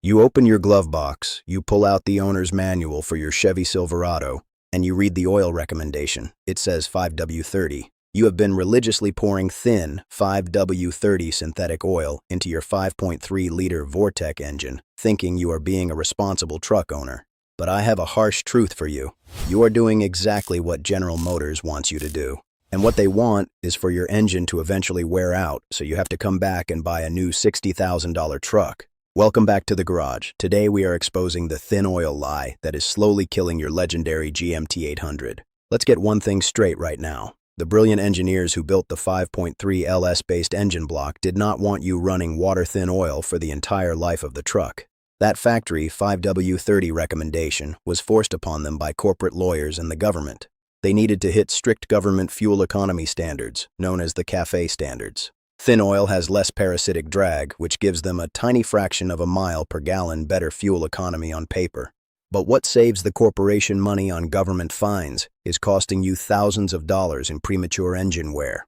You open your glove box, you pull out the owner's manual for your Chevy Silverado, and you read the oil recommendation. It says 5W30. You have been religiously pouring thin 5W30 synthetic oil into your 5.3-liter Vortec engine, thinking you are being a responsible truck owner. But I have a harsh truth for you. You are doing exactly what General Motors wants you to do. And what they want is for your engine to eventually wear out, so you have to come back and buy a new $60,000 truck. Welcome back to the garage. Today we are exposing the thin oil lie that is slowly killing your legendary GMT 800. Let's get one thing straight right now. The brilliant engineers who built the 5.3 LS-based engine block did not want you running water-thin oil for the entire life of the truck. That factory 5W30 recommendation was forced upon them by corporate lawyers and the government. They needed to hit strict government fuel economy standards, known as the CAFE standards. Thin oil has less parasitic drag, which gives them a tiny fraction of a mile per gallon better fuel economy on paper. But what saves the corporation money on government fines is costing you thousands of dollars in premature engine wear.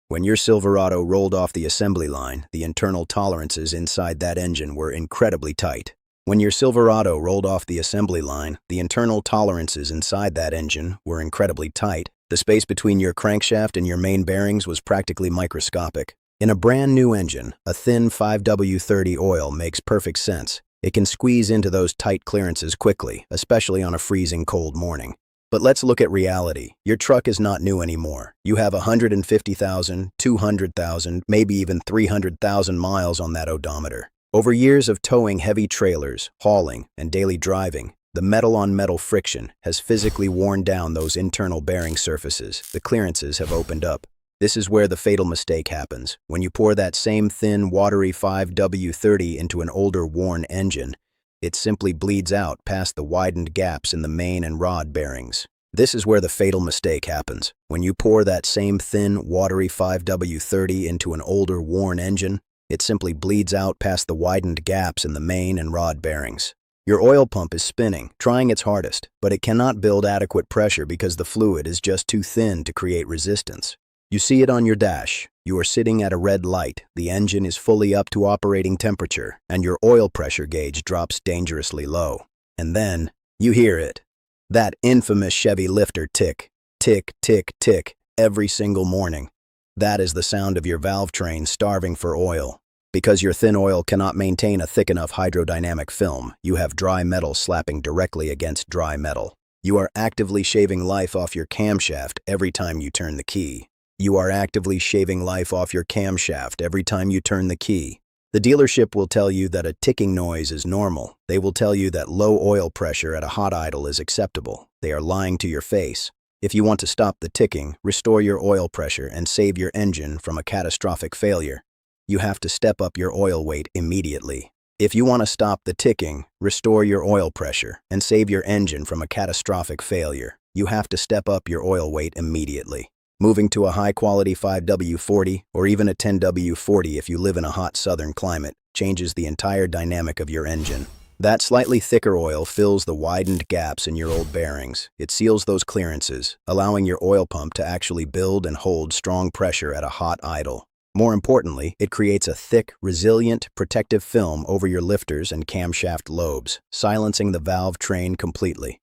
When your Silverado rolled off the assembly line, the internal tolerances inside that engine were incredibly tight. When your Silverado rolled off the assembly line, the internal tolerances inside that engine were incredibly tight. The space between your crankshaft and your main bearings was practically microscopic. In a brand new engine, a thin 5W30 oil makes perfect sense. It can squeeze into those tight clearances quickly, especially on a freezing cold morning. But let's look at reality. Your truck is not new anymore. You have 150,000, 200,000, maybe even 300,000 miles on that odometer. Over years of towing heavy trailers, hauling, and daily driving, the metal-on-metal friction has physically worn down those internal bearing surfaces. The clearances have opened up. This is where the fatal mistake happens. When you pour that same thin, watery 5W30 into an older, worn engine, it simply bleeds out past the widened gaps in the main and rod bearings. This is where the fatal mistake happens. When you pour that same thin, watery 5W30 into an older, worn engine, it simply bleeds out past the widened gaps in the main and rod bearings. Your oil pump is spinning, trying its hardest, but it cannot build adequate pressure because the fluid is just too thin to create resistance. You see it on your dash. You are sitting at a red light, the engine is fully up to operating temperature, and your oil pressure gauge drops dangerously low. And then, you hear it. That infamous Chevy Lifter Tick, tick, tick, tick, every single morning. That is the sound of your valve train starving for oil. Because your thin oil cannot maintain a thick enough hydrodynamic film, you have dry metal slapping directly against dry metal. You are actively shaving life off your camshaft every time you turn the key. You are actively shaving life off your camshaft every time you turn the key. The dealership will tell you that a ticking noise is normal. They will tell you that low oil pressure at a hot idle is acceptable. They are lying to your face. If you want to stop the ticking, restore your oil pressure and save your engine from a catastrophic failure, you have to step up your oil weight immediately. If you want to stop the ticking, restore your oil pressure, and save your engine from a catastrophic failure, you have to step up your oil weight immediately. Moving to a high-quality 5W40 or even a 10W40 if you live in a hot southern climate changes the entire dynamic of your engine. That slightly thicker oil fills the widened gaps in your old bearings. It seals those clearances, allowing your oil pump to actually build and hold strong pressure at a hot idle. More importantly, it creates a thick, resilient, protective film over your lifters and camshaft lobes, silencing the valve train completely.